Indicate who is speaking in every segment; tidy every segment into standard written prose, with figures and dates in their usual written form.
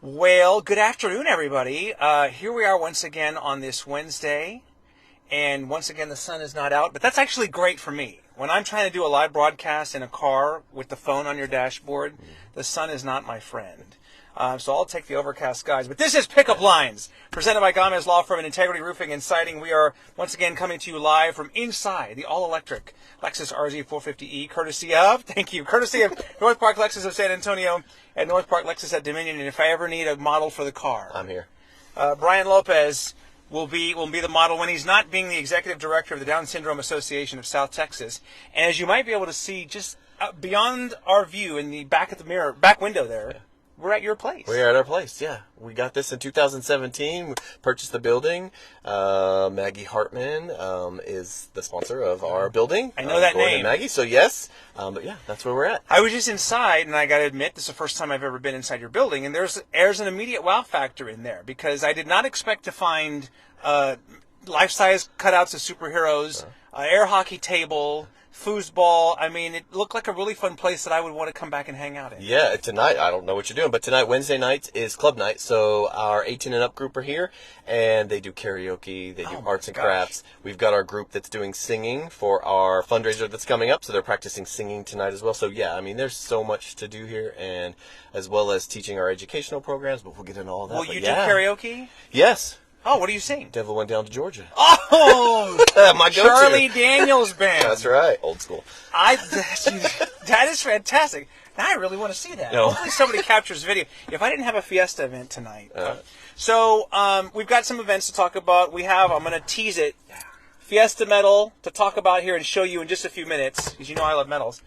Speaker 1: Well, good afternoon, everybody. Here we are once again on this Wednesday, and once again the sun is not out, but that's actually great for me. When I'm trying to do a live broadcast in a car with the phone on your dashboard, the sun is not my friend. So I'll take the overcast skies. But this is Pickup Lines, presented by Gamez Law Firm and Integrity Roofing and Siding. We are once again coming to you live from inside the all-electric Lexus RZ 450e, courtesy of North Park Lexus of San Antonio and North Park Lexus at Dominion. And if I ever need a model for the car,
Speaker 2: I'm here.
Speaker 1: Brian Lopez will be the model when he's not being the executive director of the Down Syndrome Association of South Texas. And as you might be able to see, just beyond our view in the back window there. Yeah. We're at your place.
Speaker 2: We're at our place, yeah. We got this in 2017. We purchased the building. Maggie Hartman is the sponsor of our building.
Speaker 1: I know that
Speaker 2: Gordon
Speaker 1: name.
Speaker 2: And Maggie, so yes. But yeah, that's where we're at.
Speaker 1: I was just inside, and I got to admit, this is the first time I've ever been inside your building, and there's an immediate wow factor in there, because I did not expect to find life-size cutouts of superheroes, air hockey table, foosball. I mean, it looked like a really fun place that I would want to come back and hang out in.
Speaker 2: Yeah, tonight, I don't know what you're doing, but tonight, Wednesday nights, is club night. So our 18 and up group are here, and they do karaoke, they do arts and crafts. We've got our group that's doing singing for our fundraiser that's coming up, so they're practicing singing tonight as well. So yeah, I mean, there's so much to do here, and as well as teaching our educational programs, but we'll get into all that.
Speaker 1: Will you do karaoke?
Speaker 2: Yes.
Speaker 1: Oh, what do you sing?
Speaker 2: Devil Went Down to Georgia.
Speaker 1: Oh,
Speaker 2: my go-to.
Speaker 1: Charlie Daniels Band.
Speaker 2: That's right. Old school.
Speaker 1: That is fantastic. Now I really want to see that.
Speaker 2: No.
Speaker 1: Hopefully somebody captures video. If I didn't have a Fiesta event tonight. So we've got some events to talk about. I'm going to tease it. Fiesta medal to talk about here and show you in just a few minutes, because you know I love medals.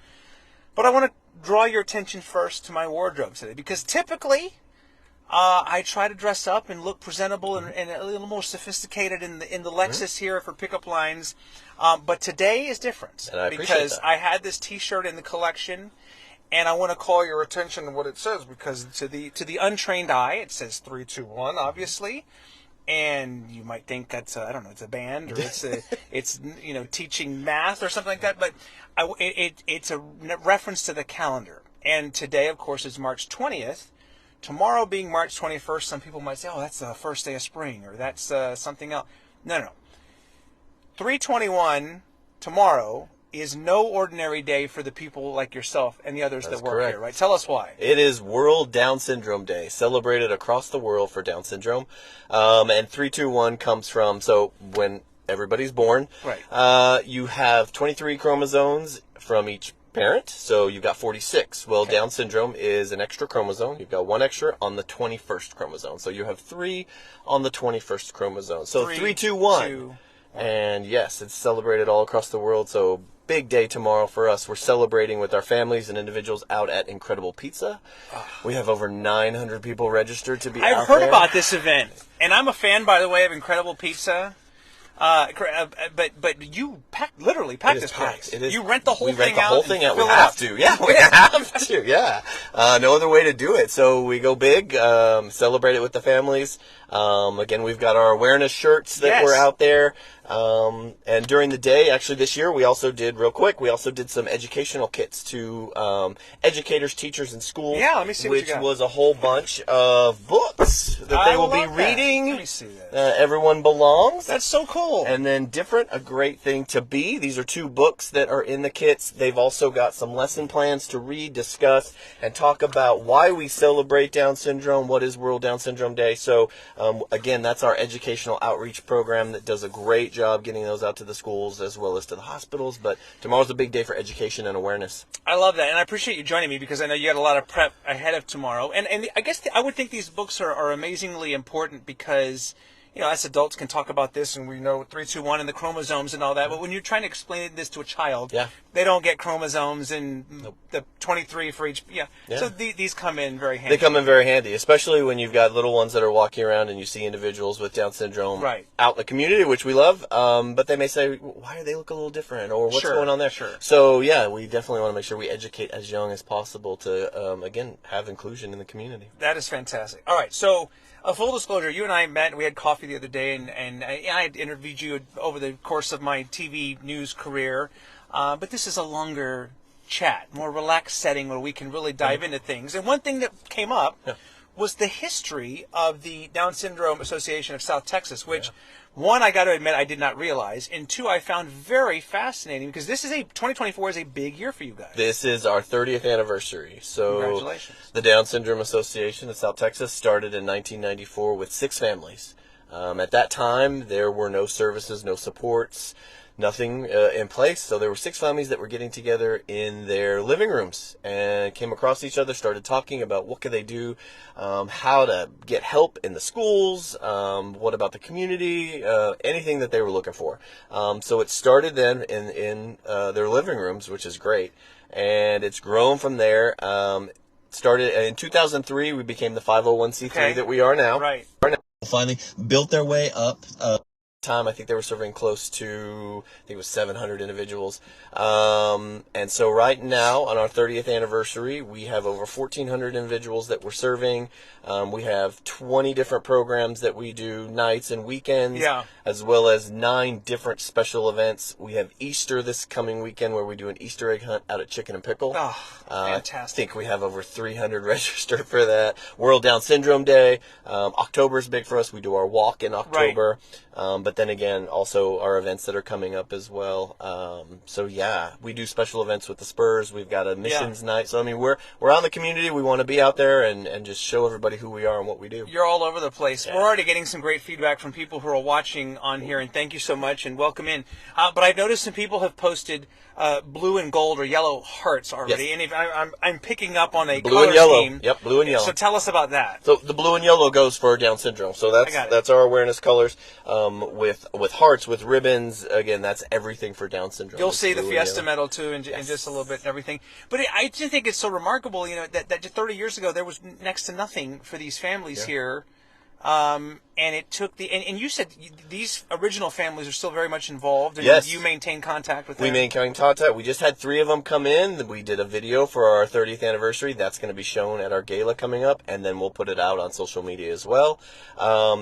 Speaker 1: But I want to draw your attention first to my wardrobe today, because typically I try to dress up and look presentable and a little more sophisticated in the Lexus here for Pickup Lines. But today is different,
Speaker 2: and I
Speaker 1: because
Speaker 2: that.
Speaker 1: I had this T-shirt in the collection, and I want to call your attention to what it says, because to the untrained eye, it says 321, obviously. And you might think that's it's a band, or it's teaching math or something like that. But it's a reference to the calendar. And today, of course, is March 20th. Tomorrow being March 21st, some people might say, oh, that's the first day of spring, or that's something else. No. 3/21 tomorrow is no ordinary day for the people like yourself and the others that work here, right? Tell us why.
Speaker 2: It is World Down Syndrome Day, celebrated across the world for Down syndrome. And 3/21 comes from, so when everybody's born,
Speaker 1: right.
Speaker 2: You have 23 chromosomes from each parent, so you've got 46. Well, Down syndrome is an extra chromosome. You've got one extra on the 21st chromosome. So you have 3 on the 21st chromosome. So 3/21. And yes, it's celebrated all across the world. So big day tomorrow for us. We're celebrating with our families and individuals out at Incredible Pizza. We have over 900 people registered to be out there.
Speaker 1: I've heard about this event, and I'm a fan, by the way, of Incredible Pizza. But you literally pack this place. You rent the whole thing out.
Speaker 2: We rent the whole thing out. We
Speaker 1: have
Speaker 2: to. Yeah, we have to. Yeah. No other way to do it. So we go big, celebrate it with the families. Again, we've got our awareness shirts that were out there. And during the day, actually this year, we also did some educational kits to educators, teachers, and schools.
Speaker 1: Yeah, let me see what you got.
Speaker 2: Which was a whole bunch of books that they will be reading.
Speaker 1: Let me see that.
Speaker 2: Everyone Belongs.
Speaker 1: That's so cool.
Speaker 2: And then Different, A Great Thing to Be. These are 2 books that are in the kits. They've also got some lesson plans to read, discuss, and talk about why we celebrate Down syndrome, what is World Down Syndrome Day. So, again, that's our educational outreach program that does a great job getting those out to the schools as well as to the hospitals. But tomorrow's a big day for education and awareness.
Speaker 1: I love that, and I appreciate you joining me, because I know you had a lot of prep ahead of tomorrow. And I guess I would think these books are amazingly important, because us adults can talk about this, and we know 3/21 and the chromosomes and all that. But when you're trying to explain this to a child, they don't get chromosomes and the 23 for each. So these come in very handy.
Speaker 2: They come in very handy, especially when you've got little ones that are walking around and you see individuals with Down syndrome out in the community, which we love. But they may say, why do they look a little different, or what's going on there?
Speaker 1: Sure.
Speaker 2: So yeah, we definitely want to make sure we educate as young as possible to again have inclusion in the community.
Speaker 1: That is fantastic. All right, so. Full disclosure, you and I met, we had coffee the other day, and I had interviewed you over the course of my TV news career, but this is a longer chat, more relaxed setting where we can really dive into things. And one thing that came up was the history of the Down Syndrome Association of South Texas, which, one, I got to admit I did not realize, and two, I found very fascinating because 2024 is a big year for you guys.
Speaker 2: This is our 30th anniversary. So
Speaker 1: Congratulations.
Speaker 2: The Down Syndrome Association of South Texas started in 1994 with 6 families. At that time, there were no services, no supports, nothing in place. So there were 6 families that were getting together in their living rooms and came across each other, started talking about what could they do, how to get help in the schools, what about the community, anything that they were looking for. So it started then in their living rooms, which is great. And it's grown from there. Started in 2003, we became the 501c3 that we are now.
Speaker 1: Right.
Speaker 2: Finally built their way up. Time I think they were serving close to, I think it was 700 individuals, and so right now on our 30th anniversary we have over 1,400 individuals that we're serving. We have 20 different programs that we do nights and weekends, as well as 9 different special events. We have Easter this coming weekend where we do an Easter egg hunt out at Chicken and Pickle.
Speaker 1: Fantastic.
Speaker 2: I think we have over 300 registered for that. World Down Syndrome Day. October is big for us. We do our walk in October. But then again, also our events that are coming up as well. So yeah, we do special events with the Spurs. We've got a missions night. So I mean, we're out in the community. We want to be out there and just show everybody who we are and what we do.
Speaker 1: You're all over the place. We're already getting some great feedback from people who are watching on here, and thank you so much and welcome in. But I've noticed some people have posted blue and gold or yellow hearts already, and if I'm picking up on a
Speaker 2: blue
Speaker 1: color
Speaker 2: and yellow.
Speaker 1: scheme.
Speaker 2: Yep, blue and yellow.
Speaker 1: So tell us about that.
Speaker 2: So the blue and yellow goes for Down syndrome. So that's our awareness colors. With hearts, with ribbons, again, that's everything for Down syndrome.
Speaker 1: You'll see the Fiesta medal too in just a little bit and everything. But I just think it's so remarkable, that 30 years ago there was next to nothing for these families here. And it took and you said these original families are still very much involved, and you maintain contact with them.
Speaker 2: We maintain contact. We just had 3 of them come in. We did a video for our 30th anniversary. That's going to be shown at our gala coming up, and then we'll put it out on social media as well.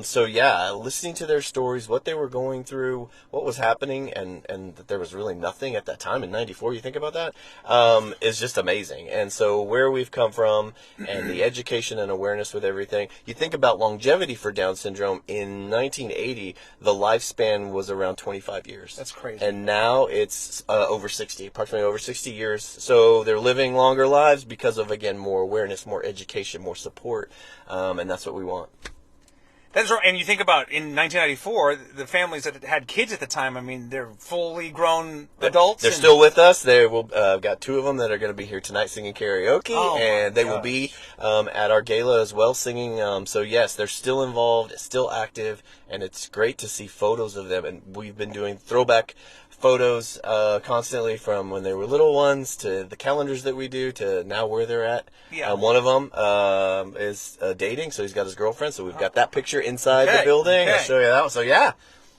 Speaker 2: So yeah, listening to their stories, what they were going through, what was happening, and that there was really nothing at that time in '94. You think about that, is just amazing. And so where we've come from, and the education and awareness with everything. You think about longevity for Down syndrome. In 1980, the lifespan was around 25 years.
Speaker 1: That's crazy.
Speaker 2: And now it's approximately over 60 years. So they're living longer lives because of, again, more awareness, more education, more support, and that's what we want.
Speaker 1: That's right. And you think about in 1994, the families that had kids at the time, I mean, they're fully grown adults.
Speaker 2: They're still with us. They will got 2 of them that are going to be here tonight singing karaoke, and they will be at our gala as well singing. So yes, they're still involved, still active, and it's great to see photos of them. And we've been doing throwback photos constantly from when they were little ones to the calendars that we do to now where they're at. One of them is dating, so he's got his girlfriend. So we've got that picture inside the building. I'll show you that one. So yeah.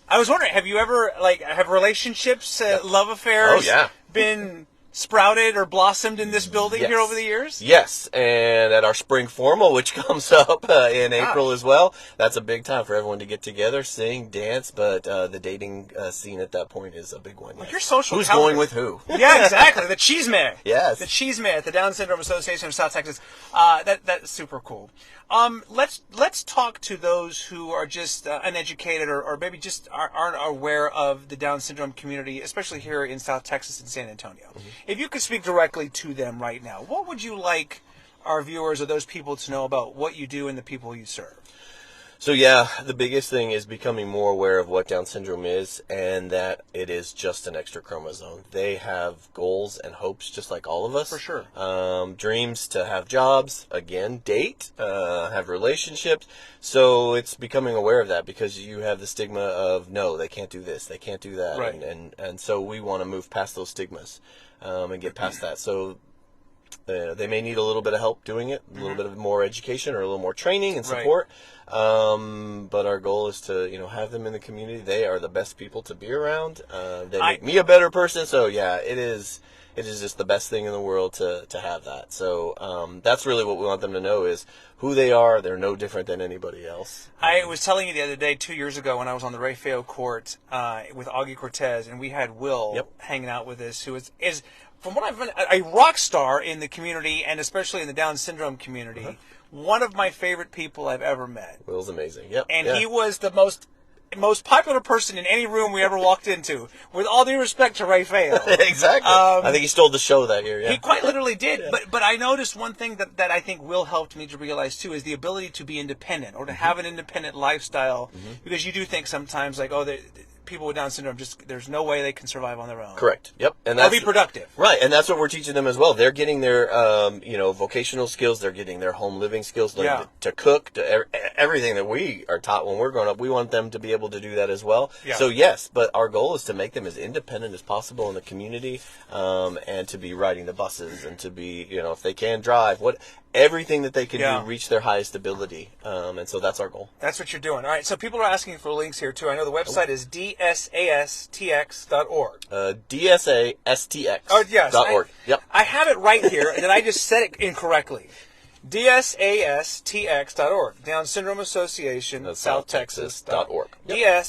Speaker 1: I was wondering, have you ever have relationships, love affairs, been sprouted or blossomed in this building here over the years?
Speaker 2: Yes, and at our spring formal, which comes up in April as well, that's a big time for everyone to get together, sing, dance, but the dating scene at that point is a big one.
Speaker 1: Well, your social
Speaker 2: Who's
Speaker 1: calendar.
Speaker 2: going with who?
Speaker 1: Yeah, exactly. The Cheesemare.
Speaker 2: Yes.
Speaker 1: The Cheesemare at the Down Syndrome Association of South Texas. That's super cool. Let's talk to those who are just uneducated or maybe just aren't aware of the Down syndrome community, especially here in South Texas and San Antonio. If you could speak directly to them right now, what would you like our viewers or those people to know about what you do and the people you serve?
Speaker 2: So yeah, the biggest thing is becoming more aware of what Down syndrome is and that it is just an extra chromosome. They have goals and hopes just like all of us.
Speaker 1: For sure.
Speaker 2: Dreams to have jobs, again, date, have relationships. So it's becoming aware of that because you have the stigma of, no, they can't do this, they can't do that.
Speaker 1: Right.
Speaker 2: And so we want to move past those stigmas and get past that. So they may need a little bit of help doing it, a little bit of more education or a little more training and support. But our goal is to, have them in the community. They are the best people to be around. They make me a better person. So yeah, it is just the best thing in the world to have that. So that's really what we want them to know is who they are. They're no different than anybody else.
Speaker 1: I was telling you the other day, 2 years ago, when I was on the Ray Feo court with Augie Cortez, and we had Will hanging out with us, who is from what I've been, a rock star in the community, and especially in the Down syndrome community. One of my favorite people I've ever met.
Speaker 2: Will's amazing. Yep.
Speaker 1: And he was the most popular person in any room we ever walked into. With all due respect to Raphael.
Speaker 2: Exactly. I think he stole the show that year. Yeah.
Speaker 1: He quite literally did. But I noticed one thing that I think Will helped me to realize too is the ability to be independent or to have an independent lifestyle. Because you do think sometimes like, people with Down syndrome, there's no way they can survive on their own.
Speaker 2: Correct. Yep. And
Speaker 1: Or be productive.
Speaker 2: Right, and that's what we're teaching them as well. They're getting their, vocational skills. They're getting their home living skills, learning to cook, to everything that we are taught when we're growing up. We want them to be able to do that as well.
Speaker 1: Yeah.
Speaker 2: So yes, but our goal is to make them as independent as possible in the community, and to be riding the buses and to be, if they can drive, everything that they can do, reach their highest ability. And so that's our goal.
Speaker 1: That's what you're doing. All right, so people are asking for links here, too. I know the website is dsastx.org.
Speaker 2: dsastx.org. Yep.
Speaker 1: I have it right here, and then I just said it incorrectly. dsastx.org. Down Syndrome Association, SouthTexas.org.
Speaker 2: Yep.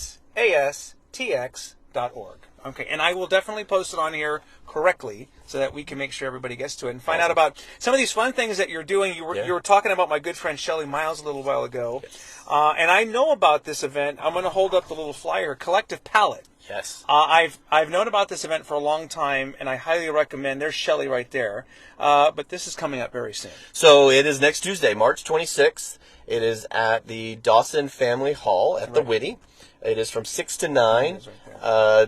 Speaker 1: dsastx.org. Okay, and I will definitely post it on here correctly so that we can make sure everybody gets to it and find out about some of these fun things that you're doing. You were talking about my good friend Shelley Miles a little while ago, and I know about this event. I'm going to hold up the little flyer, Collective Palette.
Speaker 2: Yes.
Speaker 1: I've known about this event for a long time, and I highly recommend. There's Shelley right there, but this is coming up very soon.
Speaker 2: So it is next Tuesday, March 26th. It is at the Dawson Family Hall at the Whitty. It is from 6 to 9.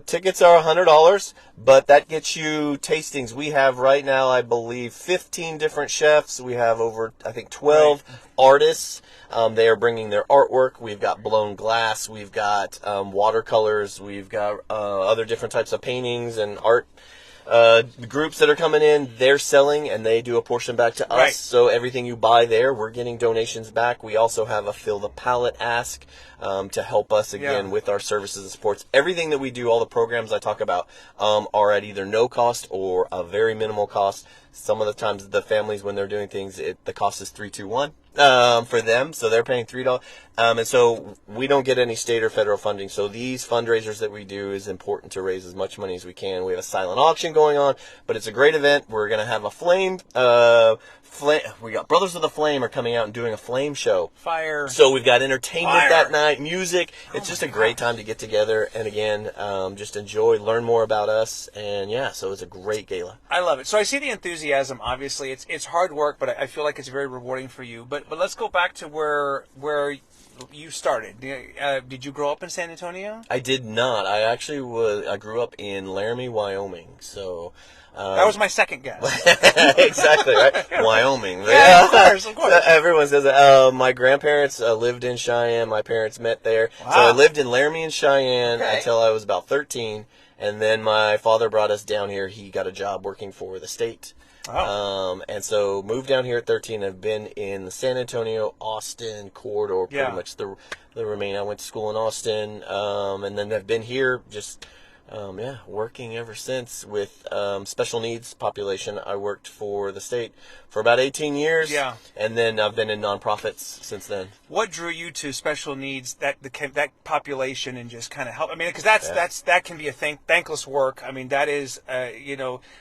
Speaker 2: Tickets are $100, but that gets you tastings. We have right now, I believe, 15 different chefs. We have over, I think, 12 artists. They are bringing their artwork. We've got blown glass. We've got watercolors. We've got other different types of paintings and art. The groups that are coming in, they're selling and they do a portion back to us.
Speaker 1: Right.
Speaker 2: So everything you buy there, we're getting donations back. We also have a Fill the Palette ask to help us again with our services and supports. Everything that we do, all the programs I talk about, are at either no cost or a very minimal cost. Some of the times the families, when they're doing things, the cost is $321 for them, so they're paying $3. And so we don't get any state or federal funding. So these fundraisers that we do is important to raise as much money as we can. We have a silent auction going on, but it's a great event. We're going to have a flame. We got Brothers of the Flame are coming out and doing a flame show.
Speaker 1: Fire.
Speaker 2: So we've got entertainment that night, music. It's just a great time to get together and again, just enjoy, learn more about us, and so it's a great gala.
Speaker 1: I love it. So I see the enthusiasm. Obviously, it's hard work, but I feel like it's very rewarding for you. But let's go back to where you started. Did you grow up in San Antonio?
Speaker 2: I did not. I grew up in Laramie, Wyoming. So
Speaker 1: that was my second guess.
Speaker 2: Exactly, right? Wyoming.
Speaker 1: Yeah, of course.
Speaker 2: Everyone says that. My grandparents lived in Cheyenne. My parents met there.
Speaker 1: Wow.
Speaker 2: So I lived in Laramie and Cheyenne until I was about 13. And then my father brought us down here. He got a job working for the state.
Speaker 1: Oh.
Speaker 2: And so moved down here at 13. I've been in the San Antonio, Austin corridor pretty much the remaining. I went to school in Austin, and then I've been here just working ever since with special needs population. I worked for the state for about 18 years. Yeah. And then I've been in nonprofits since then.
Speaker 1: What drew you to special needs, that population, and just kind of help? I mean, because that can be a thankless work. I mean, that is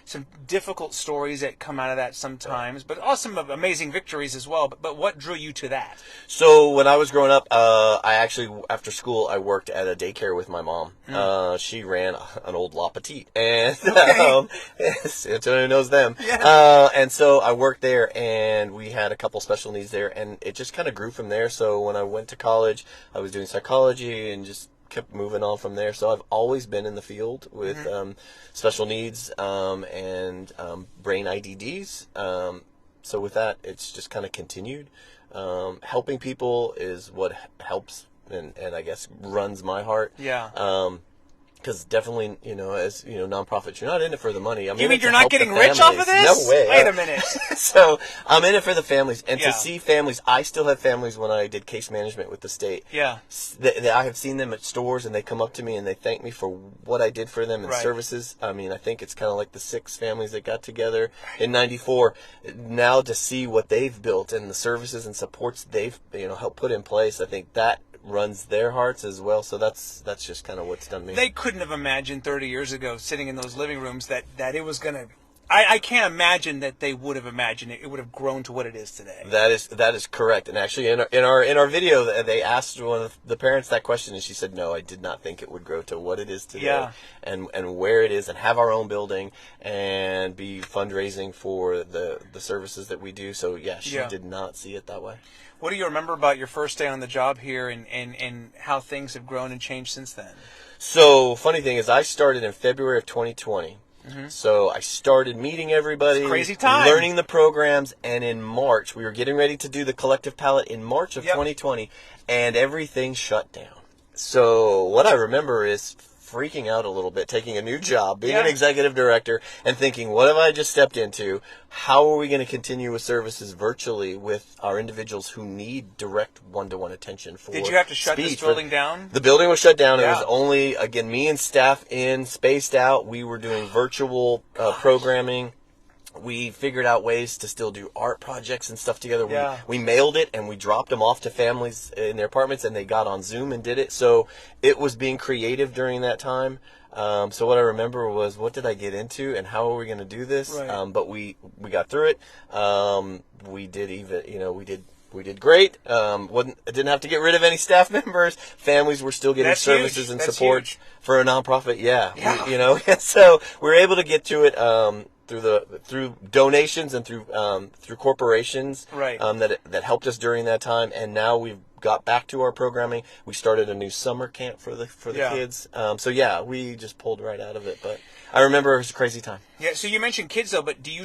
Speaker 1: some difficult stories that come out of that sometimes, but also some amazing victories as well. But what drew you to that?
Speaker 2: So when I was growing up, I actually, after school, I worked at a daycare with my mom. She ran an old La Petite, and Antonio knows them. Yeah. And so I worked there, and we had a couple special needs there, and it just kind of grew from there. So when I went to college, I was doing psychology and just kept moving on from there. So I've always been in the field with special needs and brain IDDs. So with that, it's just kind of continued. Helping people is what helps and I guess runs my heart.
Speaker 1: Yeah.
Speaker 2: Because definitely, as nonprofits, you're not in it for the money.
Speaker 1: You mean you're not getting rich off of this?
Speaker 2: No way.
Speaker 1: Wait a minute.
Speaker 2: So I'm in it for the families, and to see families. I still have families when I did case management with the state. Yeah. I have seen them at stores, and they come up to me and they thank me for what I did for them in services. I mean, I think it's kind of like the 6 families that got together in '94. Now to see what they've built and the services and supports they've helped put in place, I think that runs their hearts as well. So that's just kind of what's done me.
Speaker 1: They couldn't have imagined 30 years ago, sitting in those living rooms, that it was going to. I can't imagine that they would have imagined it. It would have grown to what it is today.
Speaker 2: That is correct. And actually, in our video, they asked one of the parents that question, and she said, "No, I did not think it would grow to what it is today,
Speaker 1: Yeah.
Speaker 2: and where it is, and have our own building, and be fundraising for the services that we do." So yeah, she did not see it that way.
Speaker 1: What do you remember about your first day on the job here, and how things have grown and changed since then?
Speaker 2: So funny thing is, I started in February of 2020. So I started meeting everybody,
Speaker 1: It's a crazy time,
Speaker 2: learning the programs, and in March, we were getting ready to do the collective pallet in March of 2020, and everything shut down. So what I remember is freaking out a little bit, taking a new job, being an executive director, and thinking, what have I just stepped into? How are we going to continue with services virtually with our individuals who need direct one-to-one attention for
Speaker 1: Did you have to shut this building down?
Speaker 2: The building was shut down.
Speaker 1: Yeah.
Speaker 2: It was only, again, me and staff spaced out. We were doing virtual programming. We figured out ways to still do art projects and stuff together.
Speaker 1: Yeah.
Speaker 2: We mailed it and we dropped them off to families in their apartments, and they got on Zoom and did it. So it was being creative during that time. So what I remember was, what did I get into and how are we going to do this?
Speaker 1: Right.
Speaker 2: But we got through it. We did great. Didn't have to get rid of any staff members. Families were still getting
Speaker 1: That's
Speaker 2: services
Speaker 1: huge.
Speaker 2: and
Speaker 1: That's
Speaker 2: support
Speaker 1: huge.
Speaker 2: for a nonprofit. Yeah.
Speaker 1: Yeah.
Speaker 2: So we were able to get to it through donations and through corporations,
Speaker 1: Right.
Speaker 2: that helped us during that time. And now we've got back to our programming. We started a new summer camp for the kids. So yeah, we just pulled right out of it. But I remember it was a crazy time.
Speaker 1: Yeah, so you mentioned kids, though, but do you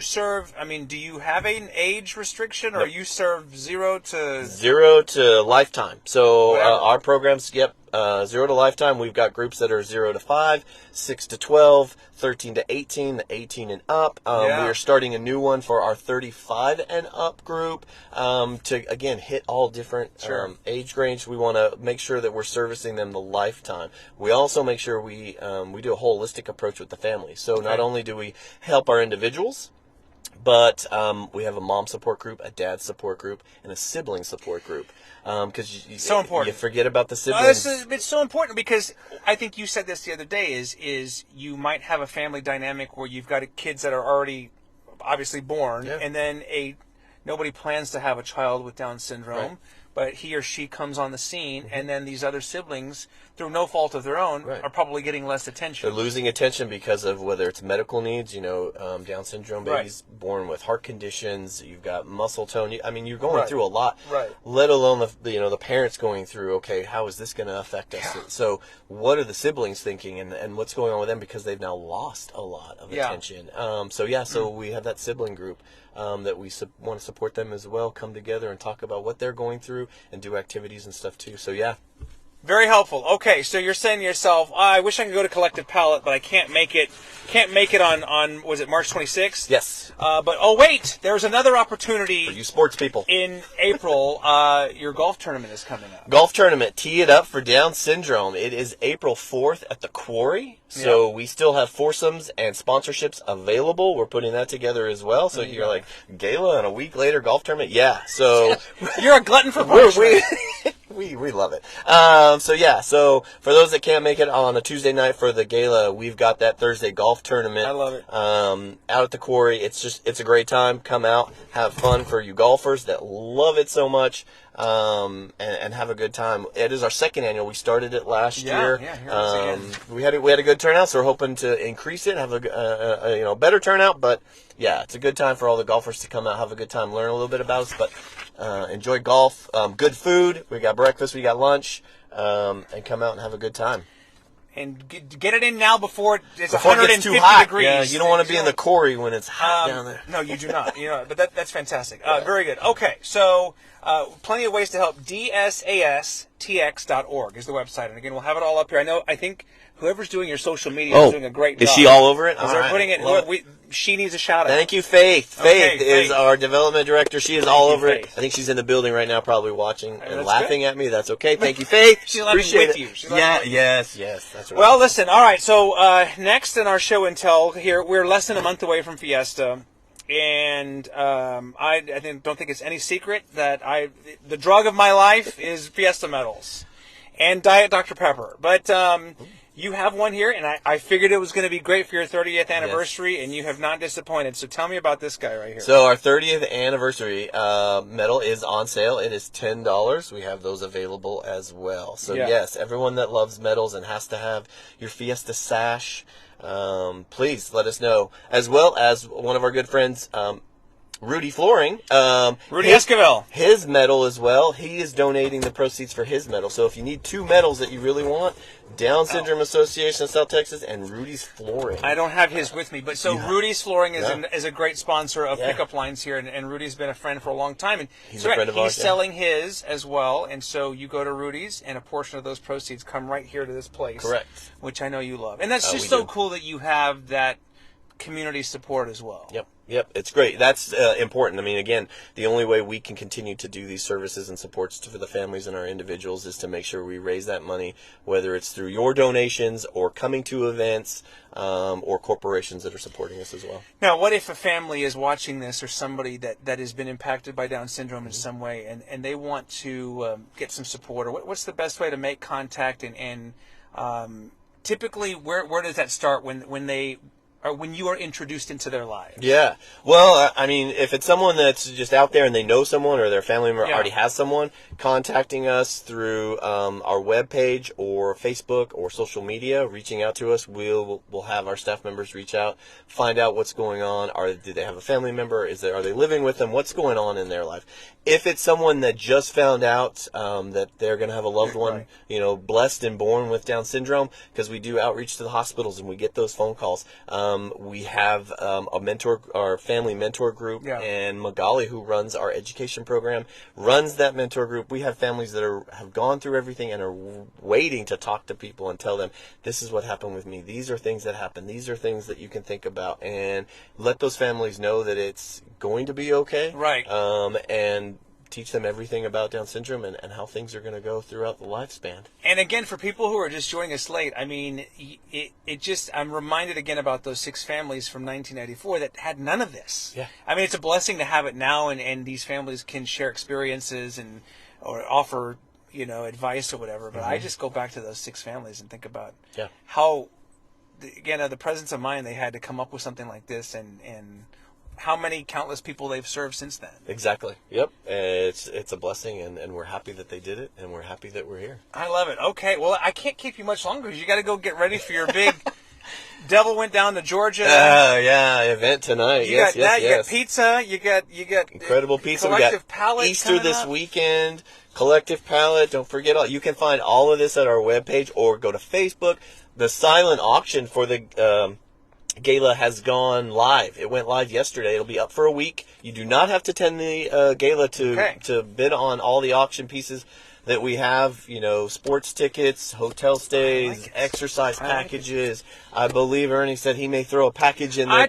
Speaker 1: have an age restriction, or you serve 0 to
Speaker 2: lifetime? So
Speaker 1: Whatever.
Speaker 2: our programs, 0 to lifetime. We've got groups that are 0 to 5, 6 to 12, 13 to 18, the 18 and up. We are starting a new one for our 35 and up group, to, again, hit all different age range. We want to make sure that we're servicing them the lifetime. We also make sure we do a holistic approach with the family. So not only do we help our individuals, but we have a mom support group, a dad support group, and a sibling support group. Because
Speaker 1: So important.
Speaker 2: You forget about the siblings.
Speaker 1: It's so important, because I think you said this the other day, is you might have a family dynamic where you've got kids that are already obviously born, and then nobody plans to have a child with Down syndrome.
Speaker 2: Right.
Speaker 1: But he or she comes on the scene, and then these other siblings, through no fault of their own, are probably getting less attention.
Speaker 2: They're losing attention because of whether it's medical needs, Down syndrome babies born with heart conditions. You've got muscle tone. I mean, you're going through a lot.
Speaker 1: Right.
Speaker 2: Let alone the parents going through. Okay, how is this going to affect us?
Speaker 1: Yeah.
Speaker 2: So, what are the siblings thinking, and what's going on with them, because they've now lost a lot of attention. So we have that sibling group. That we want to support them as well, come together and talk about what they're going through and do activities and stuff too. So yeah.
Speaker 1: Very helpful. Okay, so you're saying to yourself, I wish I could go to Collective Pallet, but I can't make it. Can't make it on was it March 26th?
Speaker 2: Yes.
Speaker 1: But wait, there's another opportunity.
Speaker 2: For you sports people.
Speaker 1: In April, your golf tournament is coming up.
Speaker 2: Golf tournament, tee it up for Down syndrome. It is April 4th at the Quarry. So we still have foursomes and sponsorships available. We're putting that together as well. So you're like, gala and a week later golf tournament? Yeah. So
Speaker 1: you're a glutton for punishment.
Speaker 2: We love it. So for those that can't make it on a Tuesday night for the gala, we've got that Thursday golf tournament.
Speaker 1: I love it.
Speaker 2: Out at the Quarry. It's a great time. Come out, have fun for you golfers that love it so much. And have a good time. It is our second annual. We started it last year. We had a good turnout, so we're hoping to increase it, have a better turnout. But yeah, it's a good time for all the golfers to come out, have a good time, learn a little bit about us, but enjoy golf. Good food. We got breakfast, we got lunch, and come out and have a good time.
Speaker 1: And get it in now before it's
Speaker 2: Before it
Speaker 1: 150
Speaker 2: gets too hot.
Speaker 1: degrees.
Speaker 2: Yeah, you don't want to be in the Quarry when it's hot down there.
Speaker 1: No, you do not. But that's fantastic. Very good. Okay, so plenty of ways to help. DSASTX.org is the website, and again, we'll have it all up here. I think whoever's doing your social media is doing a great job.
Speaker 2: Is she all over it?
Speaker 1: They're putting it. She needs a shout out.
Speaker 2: Thank you, Faith.
Speaker 1: Okay,
Speaker 2: Faith is our development director. She is all over it.
Speaker 1: Faith.
Speaker 2: I think she's in the building right now, probably watching and
Speaker 1: that's
Speaker 2: laughing at me. That's okay. Thank you, Faith.
Speaker 1: She's laughing
Speaker 2: Appreciate
Speaker 1: with
Speaker 2: it.
Speaker 1: you. She's laughing with you.
Speaker 2: Yes, that's right.
Speaker 1: Well, listen. All right. So next in our show and tell here, we're less than a month away from Fiesta, and I don't think it's any secret that the drug of my life is Fiesta medals and Diet Dr Pepper. But You have one here, and I figured it was going to be great for your 30th anniversary, and you have not disappointed. So tell me about this guy right here.
Speaker 2: So our 30th anniversary medal is on sale. It is $10. We have those available as well. So yes, everyone that loves medals and has to have your Fiesta sash, please let us know. As well as one of our good friends, Rudy Flooring.
Speaker 1: Rudy Esquivel.
Speaker 2: His medal as well. He is donating the proceeds for his medal. So if you need two medals that you really want, Down Syndrome Association of South Texas and Rudy's Flooring.
Speaker 1: I don't have his with me, but so Rudy's Flooring is a great sponsor of Pickup Lines here, and Rudy's been a friend for a long time. And
Speaker 2: he's a friend of ours.
Speaker 1: He's selling his as well, and so you go to Rudy's, and a portion of those proceeds come right here to this place.
Speaker 2: Correct.
Speaker 1: Which I know you love. And that's just so cool that you have that community support as well.
Speaker 2: Yep, it's great. That's important. I mean, again, the only way we can continue to do these services and supports for the families and our individuals is to make sure we raise that money, whether it's through your donations or coming to events or corporations that are supporting us as well.
Speaker 1: Now, what if a family is watching this or somebody that has been impacted by Down syndrome in some way and they want to get some support? Or what's the best way to make contact? And typically, where does that start when you are introduced into their lives?
Speaker 2: Yeah. Well, I mean, if it's someone that's just out there and they know someone or their family member already has someone, contacting us through our webpage or Facebook or social media, reaching out to us, we'll have our staff members reach out, find out what's going on. Do they have a family member? Are they living with them? What's going on in their life? If it's someone that just found out that they're going to have a loved one, blessed and born with Down syndrome, because we do outreach to the hospitals and we get those phone calls. We have our family mentor group, and Magali, who runs our education program, runs that mentor group. We have families that have gone through everything and are waiting to talk to people and tell them, this is what happened with me. These are things that happen. These are things that you can think about, and let those families know that it's going to be okay.
Speaker 1: Right.
Speaker 2: And teach them everything about Down syndrome and how things are going to go throughout the lifespan.
Speaker 1: And again, for people who are just joining us late, I mean, I'm reminded again about those 6 families from 1994 that had none of this.
Speaker 2: Yeah.
Speaker 1: I mean, it's a blessing to have it now, and these families can share experiences or offer, advice or whatever. But I just go back to those 6 families and think about how, again, the presence of mind they had to come up with something like this, and how many countless people they've served since then.
Speaker 2: Exactly. Yep. It's a blessing, and we're happy that they did it, and we're happy that we're here.
Speaker 1: I love it. Okay. Well, I can't keep you much longer because you got to go get ready for your big Devil Went Down to Georgia.
Speaker 2: Event tonight.
Speaker 1: You got pizza. You got
Speaker 2: incredible pizza.
Speaker 1: Collective
Speaker 2: we got
Speaker 1: Palette
Speaker 2: Easter this weekend. Collective Palette. Don't forget you can find all of this at our webpage or go to Facebook. The silent auction for the gala has gone live. It went live yesterday. It'll be up for a week. You do not have to attend the gala to bid on all the auction pieces that we have. Sports tickets, hotel stays, exercise packages. I believe Ernie said he may throw a package in there.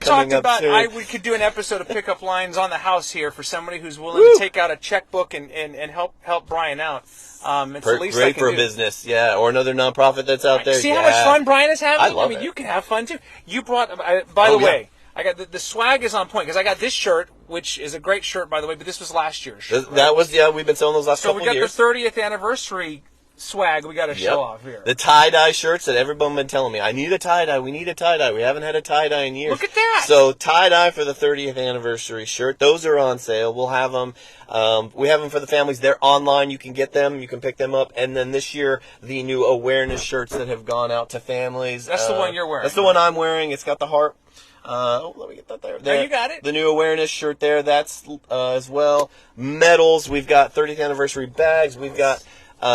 Speaker 1: We could do an episode of Pickup Lines on the house here for somebody who's willing to take out a checkbook and help Brian out. It's the least
Speaker 2: great for a business, or another nonprofit that's out there.
Speaker 1: See how much fun Brian is having?
Speaker 2: I love it.
Speaker 1: You can have fun too. You brought, by the way, I got the swag is on point because I got this shirt, which is a great shirt, by the way, but this was last year's shirt.
Speaker 2: That was, we've been selling those last couple of years.
Speaker 1: So we got the 30th anniversary swag we got to show off here.
Speaker 2: The tie-dye shirts that everyone been telling me, I need a tie-dye, we need a tie-dye. We haven't had a tie-dye in years.
Speaker 1: Look at that!
Speaker 2: So tie-dye for the 30th anniversary shirt. Those are on sale. We'll have them. We have them for the families. They're online. You can get them. You can pick them up. And then this year, the new awareness shirts that have gone out to families.
Speaker 1: That's the one you're wearing.
Speaker 2: That's the one I'm wearing. It's got the heart. Let me get that there.
Speaker 1: You got it.
Speaker 2: The new awareness shirt there. That's as well. Medals. We've got 30th anniversary bags. We've got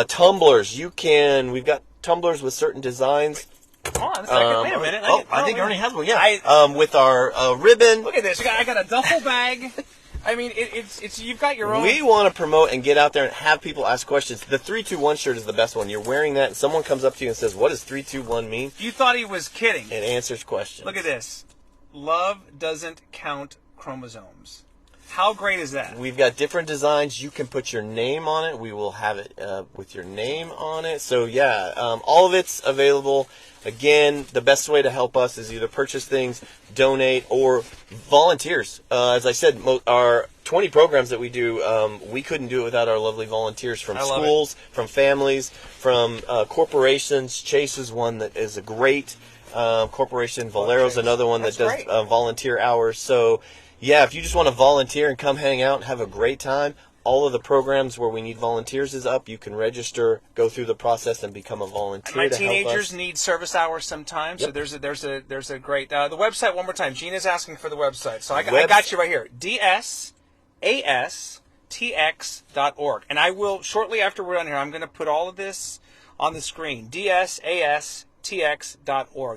Speaker 2: tumblers. We've got tumblers with certain designs.
Speaker 1: Hold on a second. Wait a minute.
Speaker 2: I think Ernie has one. Yeah. With our ribbon.
Speaker 1: Look at this. I got a duffel bag. I mean, it's you've got your own.
Speaker 2: We want to promote and get out there and have people ask questions. The 321 shirt is the best one. You're wearing that, and someone comes up to you and says, "What does 321 mean?"
Speaker 1: You thought he was kidding.
Speaker 2: It answers questions.
Speaker 1: Look at this. Love doesn't count chromosomes. How great is that?
Speaker 2: We've got different designs. You can put your name on it. We will have it with your name on it. So, all of it's available. Again, the best way to help us is either purchase things, donate, or volunteers. As I said, our 20 programs that we do, we couldn't do it without our lovely volunteers from schools, from families, from corporations. Chase is one that is a great corporation. Valero's another one that does volunteer hours. So, yeah, if you just want to volunteer and come hang out and have a great time, all of the programs where we need volunteers is up. You can register, go through the process, and become a volunteer.
Speaker 1: My teenagers need service hours sometimes, so there's a great the website one more time. Gina's asking for the website, so I got you right here. dsastx.org, and I will shortly after we're done here. I'm going to put all of this on the screen. dsastx.org,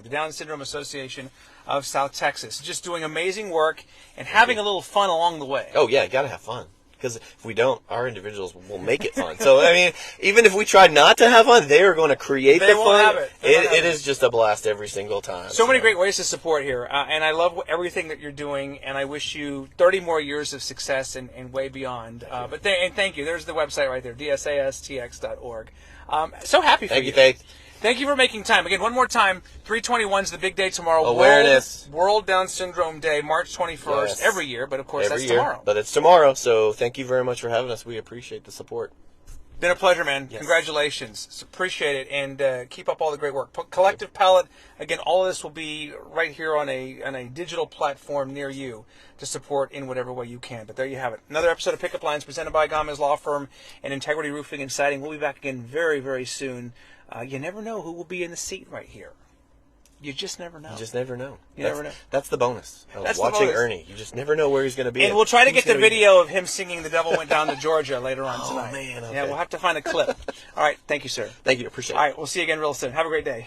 Speaker 1: the Down Syndrome Association of South Texas, just doing amazing work and having a little fun along the way.
Speaker 2: Oh yeah, you got to have fun. Because if we don't, our individuals will make it fun. So, I mean, even if we try not to have fun, they are going to create the fun. It is just a blast every single time.
Speaker 1: So many great ways to support here. And I love everything that you're doing. And I wish you 30 more years of success and way beyond. But thank you. There's the website right there, dsastx.org. So happy for you.
Speaker 2: Thank you, Faith.
Speaker 1: Thank you for making time. Again, one more time, 3/21 is the big day tomorrow.
Speaker 2: Awareness.
Speaker 1: World Down Syndrome Day, March 21st, every year, but of course that's tomorrow.
Speaker 2: But it's tomorrow, so thank you very much for having us. We appreciate the support.
Speaker 1: Been a pleasure, man. Yes. Congratulations. Appreciate it, and keep up all the great work. Collective Palette, again, all of this will be right here on a digital platform near you to support in whatever way you can. But there you have it. Another episode of Pickup Lines presented by Gamez Law Firm and Integrity Roofing and Siding. We'll be back again very, very soon. You never know who will be in the seat right here. You just never know.
Speaker 2: You just never know.
Speaker 1: You never know.
Speaker 2: That's the bonus of watching Ernie. You just never know where he's going to be.
Speaker 1: And we'll try to get the video of him singing The Devil Went Down to Georgia later on tonight.
Speaker 2: Oh, man. Okay.
Speaker 1: Yeah, we'll have to find a clip. All right. Thank you, sir.
Speaker 2: Thank you. Appreciate it.
Speaker 1: All right. We'll see you again real soon. Have a great day.